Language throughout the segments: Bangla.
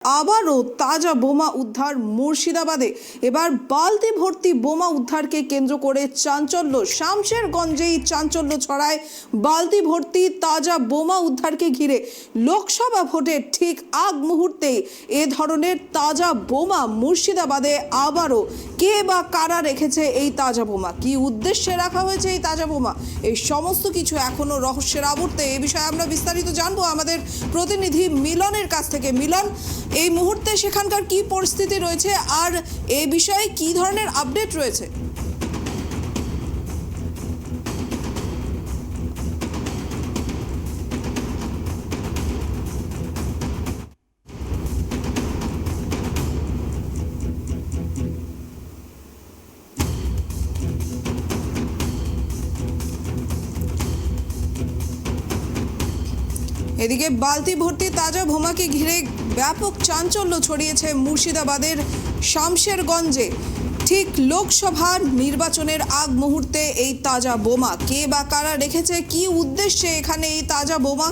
আবারও তাজা বোমা উদ্ধার মুর্শিদাবাদে। এবার বালতি ভর্তি বোমা উদ্ধারকে কেন্দ্র করে চাঞ্চল্য। শামশেরগঞ্জেই চাঞ্চল্য ছড়ায় বালতি ভর্তি তাজা বোমা উদ্ধারকে ঘিরে। লোকসভা ভোটের ঠিক আগ মুহূর্তেই এ ধরনের তাজা বোমা মুর্শিদাবাদে। আবারও কে বা কারা রেখেছে এই তাজা বোমা, কি উদ্দেশ্যে রাখা হয়েছে এই তাজা বোমা, এই সমস্ত কিছু এখনো রহস্যের আবর্তে। এই বিষয়ে আমরা বিস্তারিত জানবো আমাদের প্রতিনিধি মিলনের কাছ থেকে। মিলন, এই মুহূর্তে সেখানকার কি পরিস্থিতি রয়েছে আর এই বিষয়ে কি ধরনের আপডেট রয়েছে? এদিকে বালতি ভর্তি তাজা বোমাকে ঘিরে ব্যাপক চাঞ্চল্য ছড়িয়েছে মুর্শিদাবাদের শামশেরগঞ্জে। ঠিক লোকসভা নির্বাচনের আগ মুহূর্তে এই তাজা বোমা কে বা কারা রেখেছে, কি উদ্দেশ্যে এখানে এই তাজা বোমা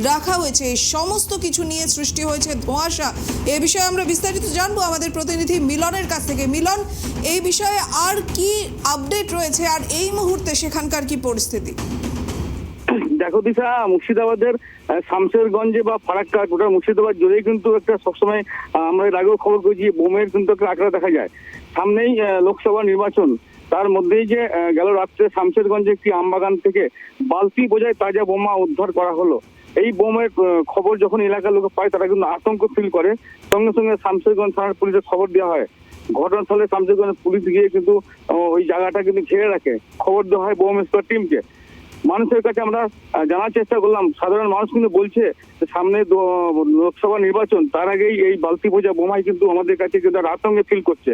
রাখা হয়েছে, সমস্ত কিছু নিয়ে সৃষ্টি হয়েছে ধোঁয়াশা। এ বিষয়ে আমরা বিস্তারিত জানবো আমাদের প্রতিনিধি মিলনের কাছ থেকে। মিলন, এই বিষয়ে আর কি আপডেট রয়েছে আর এই মুহূর্তে সেখানকার কি পরিস্থিতি? দেখো দিশা, মুর্শিদাবাদের শামশেরগঞ্জে বা ফারাক্কা গোটা মুর্শিদাবাদ জুড়েই কিন্তু একটা সবসময় আমরা এর আগেও খবর করেছি বোমের কিন্তু একটা আঁকড়া দেখা যায়। সামনেই লোকসভা নির্বাচন, তার মধ্যেই যে গেল রাত্রে শামশেরগঞ্জে একটি আমবাগান থেকে বালতি বোঝায় তাজা বোমা উদ্ধার করা হলো। এই বোমের খবর যখন এলাকার লোক পায় তারা কিন্তু আতঙ্ক ফিল করে। সঙ্গে সঙ্গে শামশেরগঞ্জ থানার পুলিশের খবর দেওয়া হয়। ঘটনাস্থলে শামশেরগঞ্জ পুলিশ গিয়ে কিন্তু ওই জায়গাটা কিন্তু ঘিরে রাখে। খবর দেওয়া হয় বোম স্কোয়াড টিমকে। মানুষের কাছে আমরা জানার চেষ্টা করলাম, সাধারণ মানুষ কিন্তু বলছে সামনে লোকসভা নির্বাচন, তার আগেই এই বালতি বোঝা বোমাই কিন্তু আমাদের কাছে কিন্তু আতঙ্কে ফিল করছে।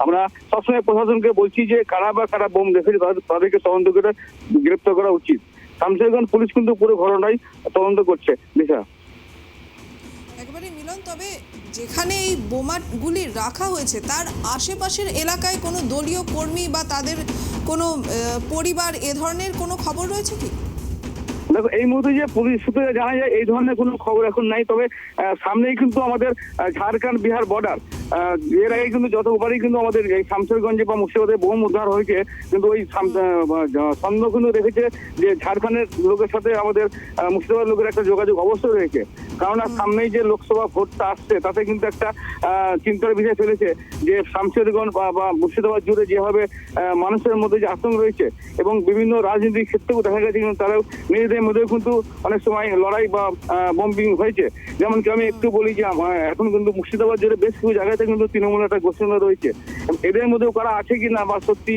আমরা সবসময় প্রশাসনকে বলছি যে কারা বা কারা বোম রেখেছে তাদেরকে তদন্ত করে গ্রেপ্তার করা উচিত। শামশেরগঞ্জ পুলিশ কিন্তু পুরো ঘটনাই তদন্ত করছে। দিশা, একেবারে মিলন, তবে যেখানে এই বোমাগুলি রাখা হয়েছে তার আশেপাশের এলাকায় কোনো দলীয় কর্মী বা তাদের কোনো পরিবার এ ধরনের কোনো খবর রয়েছে কি? দেখো, এই মুহূর্তে যে পুলিশ সূত্রে জানা যায় এই ধরনের কোনো খবর এখন নাই। তবে সামনেই কিন্তু আমাদের ঝাড়খণ্ড বিহার বর্ডার। এর আগে কিন্তু যতবারই কিন্তু আমাদের এই শামশেরগঞ্জে বা মুর্শিদাবাদে বোম উদ্ধার হয়েছে, কিন্তু ওই সন্দেহ কিন্তু রেখেছে যে ঝাড়খণ্ডের লোকের সাথে আমাদের মুর্শিদাবাদ লোকের একটা যোগাযোগ অবশ্যই রয়েছে। কারণ সামনেই যে লোকসভা ভোটটা আসছে তাতে কিন্তু একটা চিন্তার বিষয় ফেলেছে যে শামশেরগঞ্জ বা মুর্শিদাবাদ জুড়ে যেভাবে মানুষের মধ্যে যে আতঙ্ক রয়েছে এবং বিভিন্ন রাজনৈতিক ক্ষেত্রেও দেখা গেছে কিন্তু তারাও নিজেদের মধ্যেও কিন্তু অনেক সময় লড়াই বা বম্বিং হয়েছে। যেমনকি আমি একটু বলি যে এখন কিন্তু মুর্শিদাবাদ জুড়ে বেশ কিছু জায়গাতে কিন্তু তৃণমূলের একটা ঘোষণা রয়েছে। এদের মধ্যেও কারা আছে কিনা বা সত্যি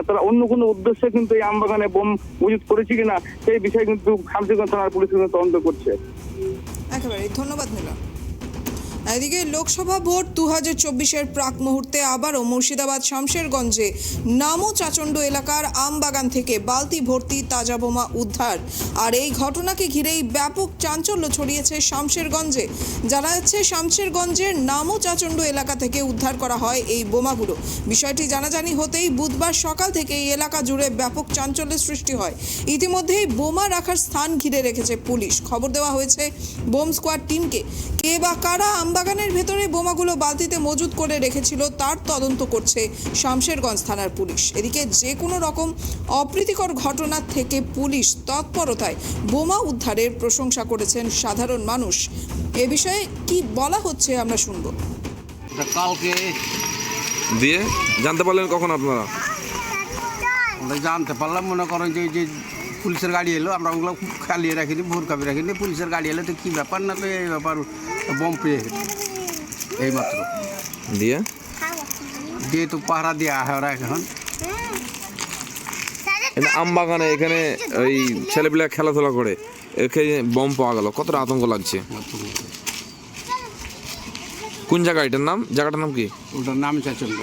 তারা অন্য কোনো উদ্দেশ্যে কিন্তু এই আমবাগানে বোম মজুত করেছে কিনা সেই বিষয়ে কিন্তু শামশেরগঞ্জ থানার পুলিশ কিন্তু তদন্ত করছে। একেবারে ধন্যবাদ মিলন। এদিকে লোকসভা ভোট 2024-এর প্রাক মুহূর্তে আবারও মুর্শিদাবাদ শামশেরগঞ্জে নামো চাচণ্ড এলাকার আমবাগান থেকে বালতি ভর্তি তাজা বোমা উদ্ধার। আর এই ঘটনাকে ঘিরেই ব্যাপক চাঞ্চল্য ছড়িয়েছে শামশেরগঞ্জে। জানা যাচ্ছে শামশেরগঞ্জের নামো চাচণ্ড এলাকা থেকে উদ্ধার করা হয় এই বোমাগুলো। বিষয়টি জানাজানি হতেই বুধবার সকাল থেকে এই এলাকা জুড়ে ব্যাপক চাঞ্চল্যের সৃষ্টি হয়। ইতিমধ্যেই বোমা রাখার স্থান ঘিরে রেখেছে পুলিশ। খবর দেওয়া হয়েছে বোম স্কোয়াড টিমকে। কে বা কারা আমবাগানের ভেতরে বোমাগুলো বালতিতে মজুত করে রেখেছিল তার তদন্ত করছে শামশেরগঞ্জ থানার পুলিশ। এদিকে যে কোনো রকম অপ্রীতিকর ঘটনা থেকে পুলিশ তৎপরতায় বোমা উদ্ধারের প্রশংসা করেছেন সাধারণ মানুষ। এ বিষয়ে কি বলা হচ্ছে আমরা শুনব। কালকে দিয়ে জানতে পারলেন কখন আপনারা? জানতে পারলাম, মনে করেন যে পুলিশের গাড়ি এলো, আমরা ওগুলো খালিয়ে রাখিনি, ভোর কাপি রাখিনি। পুলিশের গাড়ি এলো তো কী ব্যাপার, না তো এই ব্যাপার বম পেয়ে এইমাত্র দিয়ে তো পাহারা দিয়ে আহে ওরা এখন। আমবাগানে এখানে ওই ছেলেপিলা খেলাধুলা করে এখানে বম পাওয়া গেল, কতটা আতঙ্ক লাগছে। কোন জায়গা, এটার নাম, জায়গাটার নাম কি? ওটার নাম চাচন্দ্র।